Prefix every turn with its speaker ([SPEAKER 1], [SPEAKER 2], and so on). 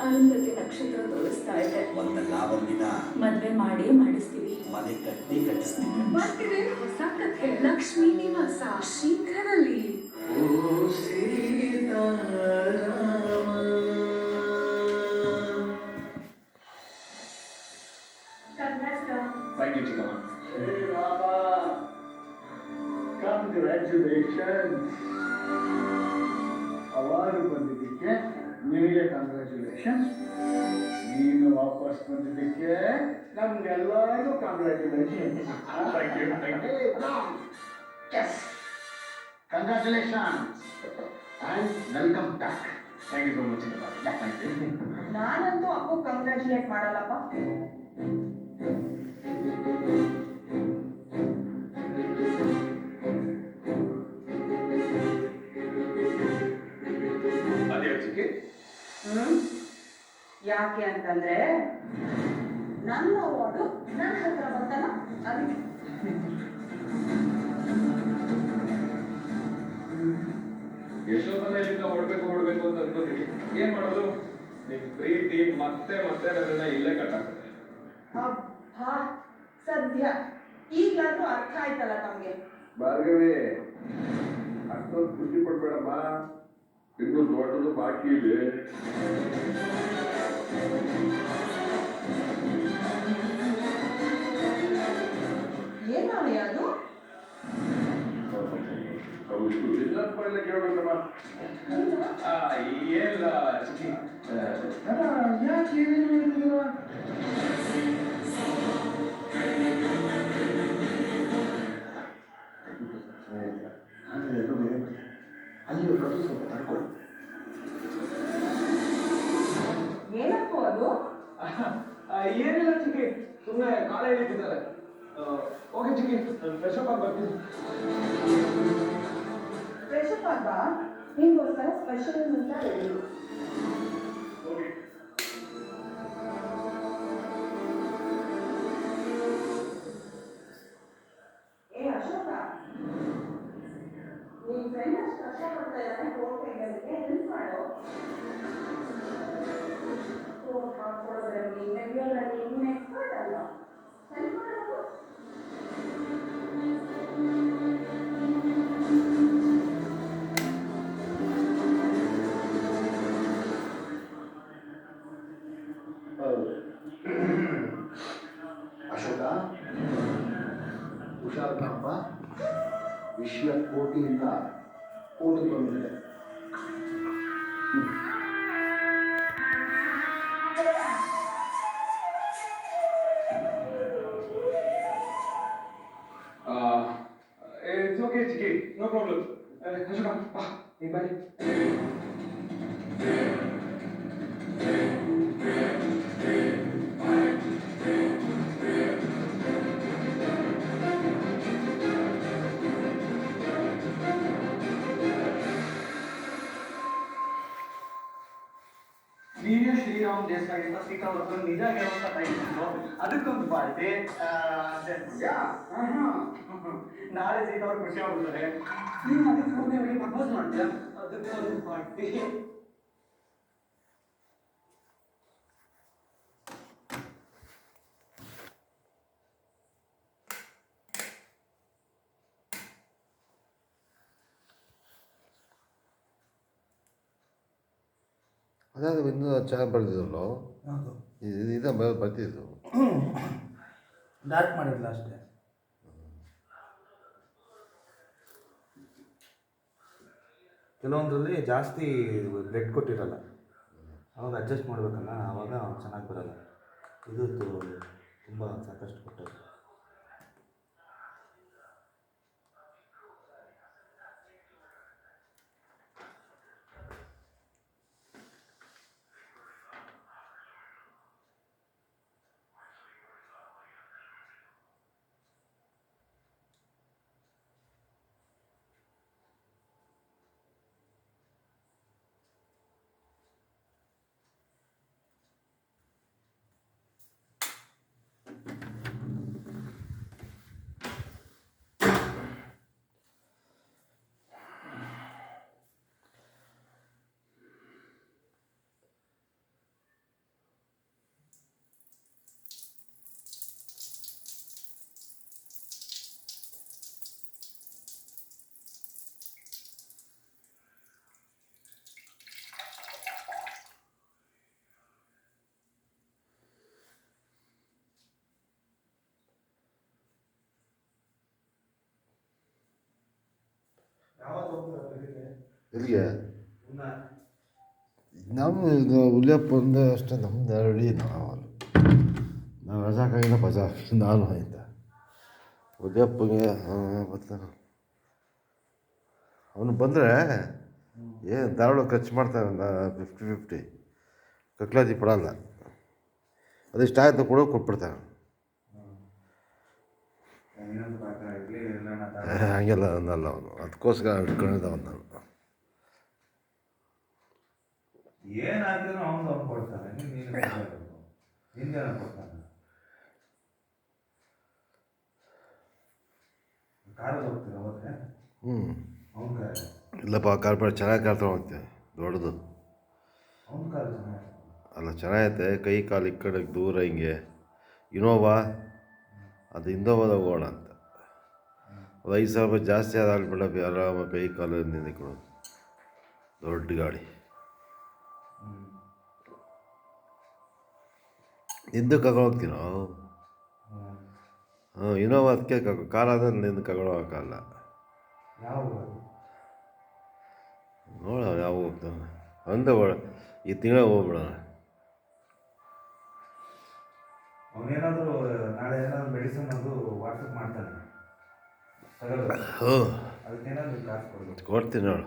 [SPEAKER 1] ಅರುಂಧತಿ ನಕ್ಷತ್ರ ತೋರಿಸ್ತಾ ಇದೆ.
[SPEAKER 2] ಒಂದಲ್ಲ ಒಂದಿನ
[SPEAKER 1] ಮದ್ವೆ ಮಾಡಿ ಮಾಡಿಸ್ತೀವಿ.
[SPEAKER 2] ಮನೆ ಕಟ್ಟಿ ಕಟ್ಟಿಸ್ತೀವಿ.
[SPEAKER 1] ಬರ್ತಿದೆ ಹೊಸ ಕಥೆ ಲಕ್ಷ್ಮೀ ನಿವಾಸ ಶೀಘ್ರದಲ್ಲಿ.
[SPEAKER 3] Thank you, Chikama. Hey, Rama. Congratulations. Award ಬಂದಿದ್ದಕ್ಕೆ ನಿನಗೆ ಕಂಗ್ರ್ಯಾಚುಲೇಷನ್ಸ್. ನೀನು ವಾಪಸ್ ಬಂದಿದ್ದಕ್ಕೆ ನಮ್ಗೆಲ್ಲರಿಗೂ congratulation. Thank you thank you. Yes congratulations and welcome back. Thank you so much. Thank you.
[SPEAKER 4] ನಾನಂತೂ ಅಪ್ಪು ಕಂಗ್ರ್ಯಾಚುಲೇಟ್ ಮಾಡಲ್ಲಪ್ಪ. ಯಾಕೆ ಅಂತಂದ್ರೆ ನನ್ನ ಅವಾರ್ಡು ನನ್ನ ಹತ್ರ ಬಂತಲ್ಲ ಅದಕ್ಕೆ.
[SPEAKER 3] ಎಷ್ಟೋ ಸಲ ಇಲ್ಲಿಂದ ಹೊಡ್ಬೇಕು ಅಂತ ಅನ್ಕೋತೀವಿ. ಏನ್ ಮಾಡೋದು, ನಿಮ್ ಪ್ರೀತಿ ಮತ್ತೆ ಮತ್ತೆ ನನ್ನನ್ನ ಇಲ್ಲೇ ಕಟ್ಟಾಕ್ತದೆ.
[SPEAKER 4] ಅಬ್ಬಾ ಸದ್ಯ ಈಗಲಾದ್ರೂ ಅರ್ಥ ಆಯ್ತಲ್ಲ ತಮ್ಗೆ.
[SPEAKER 5] ಭಾರ್ಗವಿ, ಅಷ್ಟೊಂದು ಖುಷಿ ಪಡ್ಬೇಡಮ್ಮ, ಇನ್ನು ದೊಡ್ಡದು ಬಾಕಿ ಇದೆ.
[SPEAKER 4] ಏನಾವೇ ಅದು?
[SPEAKER 5] ಇಷ್ಟು ಬಿಸ್ನೆಸ್ ಎಲ್ಲ ಕೇಳ್ಬೇಕಮ್ಮ.
[SPEAKER 3] ಏನಿಲ್ಲ ಚಿಕ್ಕಿ, ಯಾಕೆ ಏನೇನು ಹೇಳಿದ್ರು?
[SPEAKER 5] ಅಲ್ಲಿ ಸ್ವಲ್ಪ ತಡ್ಕೊಳ್ಳಿ.
[SPEAKER 4] ಏನಪ್ಪ ಅದು?
[SPEAKER 3] ಏನಿಲ್ಲ ಚಿಕ್ಕಿ, ಸುಮ್ಮನೆ ಕಾಲ ಹೇಳಿದ್ದಾರೆ. ಓಕೆ ಚಿಕ್ಕಿ, ಫ್ರೆಶ್ ಅಪ್ ಆಗಿ ಬರ್ತೀನಿ.
[SPEAKER 4] ಫ್ರೆಶಪ್ ಆಗ ನಿಮ್ಗೋಸ್ಕರ ಸ್ಪೆಷಲ್ ಅಂತ ಹೇಳಿದ್ರು.
[SPEAKER 3] ಓಕೆ.
[SPEAKER 4] ಏ ಅಶೋಕ, ನಿನ್ ಫ್ರೆಂಡ್ ಅಷ್ಟು ಕಷ್ಟಪಡ್ತಾ ಇದ್ದಾನೆ ಕೋಟ್ ತೆಗೆಯೋದಕ್ಕೆ, ಹೆಲ್ಪ್ ಮಾಡು. ಕೋಟ್ ಹಾಕೊಳ್ಳೋದ್ರಲ್ಲಿ ತೆಗಿಯೋದ್ರಲ್ಲಿ ನೀನು ಎಕ್ಸ್ಪರ್ಟ್ ಅಲ್ಲ, ಹೆಲ್ಪ್ ಮಾಡು.
[SPEAKER 5] ಅಶೋಕ, ಹುಷಾರಪ್ಪ, ವಿಷಯ ಕೋಟಿಯಿಂದ ಕೋಟಿ ಬಂದಿದೆ.
[SPEAKER 3] It's okay, Chiki. No problem. Ashoka, hey, bye.
[SPEAKER 6] ನೀನೇ ಶ್ರೀರಾಮ್ ದೇಸಾಯಿಯಿಂದ ಸಿಕ್ಕಾವತ್ತು ನಿಜ ಹೇಳುವಂತ ಬಯಸಿದ್ರು, ಅದಕ್ಕೊಂದು ಪಾರ್ಟಿ. ನಾಳೆ ಸೀತಾವ್ರು ಖುಷಿ ಆಗ್ಬಿಡ್ತಾರೆ. ನೀನು ಅದಕ್ಕೆ ಮುಂದೆ ಅವರಿಗೆ ಪ್ರಪೋಸ್ ಮಾಡ್ತೀಯ, ಅದಕ್ಕೊಂದು ಪಾರ್ಟಿ.
[SPEAKER 7] ಅದಾದ ಇನ್ನೂ ಚೆನ್ನಾಗಿ ಬರ್ತಿದ್ರಲ್ಲ, ಇದು ಬರ್ತಿದ್ದು
[SPEAKER 8] ಡಾರ್ಕ್ ಮಾಡಿರಲಿಲ್ಲ ಅಷ್ಟೇ. ಕೆಲವೊಂದರಲ್ಲಿ ಜಾಸ್ತಿ ಬ್ಲೆಡ್ ಕೊಟ್ಟಿರಲ್ಲ, ಅವಾಗ ಅಡ್ಜಸ್ಟ್ ಮಾಡಬೇಕಲ್ಲ, ಆವಾಗ ಚೆನ್ನಾಗಿ ಬರೋಲ್ಲ. ಇದು ತುಂಬ ಸಾಕಷ್ಟು ಕೊಟ್ಟರು.
[SPEAKER 7] ಎಲ್ಲಿಗೆ ನಮ್ಮ ಇದು ಹುಲಿಯಪ್ಪ ಒಂದೇ ಅಷ್ಟೇ ನಮ್ದು ರೆಡಿ ನಾವು ರಜಾಕಾಗಿಲ್ಲ ಪಜಾ ನಾನು ಆಯ್ತಾ ಹುಲಿಯಪ್ಪಗೆ ಬರ್ತಾನೆ ಅವನು ಬಂದರೆ ಏನು ಧಾರವಾಡ ಖರ್ಚು ಮಾಡ್ತಾನೆ 50-50 ಕಕ್ಲಾದಿ ಪಡಲ್ಲ ಅದಿಷ್ಟ ಆಯ್ತು ಕೂಡ ಕೊಟ್ಬಿಡ್ತಾನೆ. ಹಂಗೆಲ್ಲ ಅನ್ನಲ್ಲ ಅವನು, ಅದಕ್ಕೋಸ್ಕರ ಇಟ್ಕೊಂಡಿದ್ದ ನಾನು.
[SPEAKER 8] ಏನಾದ್ರೂ ಅವ್ನು ಕೊಡ್ತಾನೆ, ನಿಂದೇನ ಕೊಡ್ತಾನೆ. ಕಾರಲ್ಲಿ ಹೋಗ್ತೀರ ಹೋದ್ರೆ ಅವ್ನ ಕಾರ್
[SPEAKER 7] ಇಲ್ಲಪ್ಪ, ಕಾರ್ಪೊರೇಟ್ ಚೆನ್ನಾಗಿ ಕಾರ್ ತೊಗೊಳ್ತೇವೆ ದೊಡ್ಡದು.
[SPEAKER 8] ಅವ್ನ ಕಾರ್ ಚೆನ್ನಾಗಿ
[SPEAKER 7] ಅಲ್ಲ ಚೆನ್ನಾಗೈತೆ, ಕೈ ಕಾಲು ಈ ಕಡೆ ದೂರ ಹಿಂಗೆ ಇನೋವಾ ಅದು ಇಂದೋವಾದಾಗ ಹೋಗೋಣ ಅಂತ. ಅದು 5,000 ರೂಪಾಯಿ ಜಾಸ್ತಿ ಆದ ಬಿಡಪ್ಪ, ಆರಾಮ ಕೈ ಕಾಲು ನಿಂತ್ಕೊಳ್ಳೋದು ದೊಡ್ಡ ಗಾಡಿ. ಹಿಂದಕ್ಕೆ ಕರ್ಕೊಂಡು ಹೋಗ್ತೀವಿ ನಾವು. ಇನೋವಾ ಅದಕ್ಕೆ ಕಾರ್ ಆದರೆ ನಿಂದು ಕರ್ಕೊಂಡು ಹೋಗೋಕ್ಕಾಗಲ್ಲ.
[SPEAKER 8] ಯಾವ
[SPEAKER 7] ನೋಡ ಯಾವ ಹೋಗ್ತಾನೆ ಅಂದ ಈ ತಿಂಗಳ ಹೋಗ್ಬಿಡೋಣ.
[SPEAKER 8] ಅವನೇನಾದರೂ ನಾಳೆ ಏನಾದರೂ ಮೆಡಿಸಿನ್ ಅದು ವಾಟ್ಸಪ್ ಮಾಡ್ತಾನೆ,
[SPEAKER 7] ಹ್ಞೂ
[SPEAKER 8] ಅದಕ್ಕೇನಾದರೂ ಕಾಸು ಕೊಡಬೇಕು.
[SPEAKER 7] ಕೊಡ್ತೀನಿ ನೋಡು.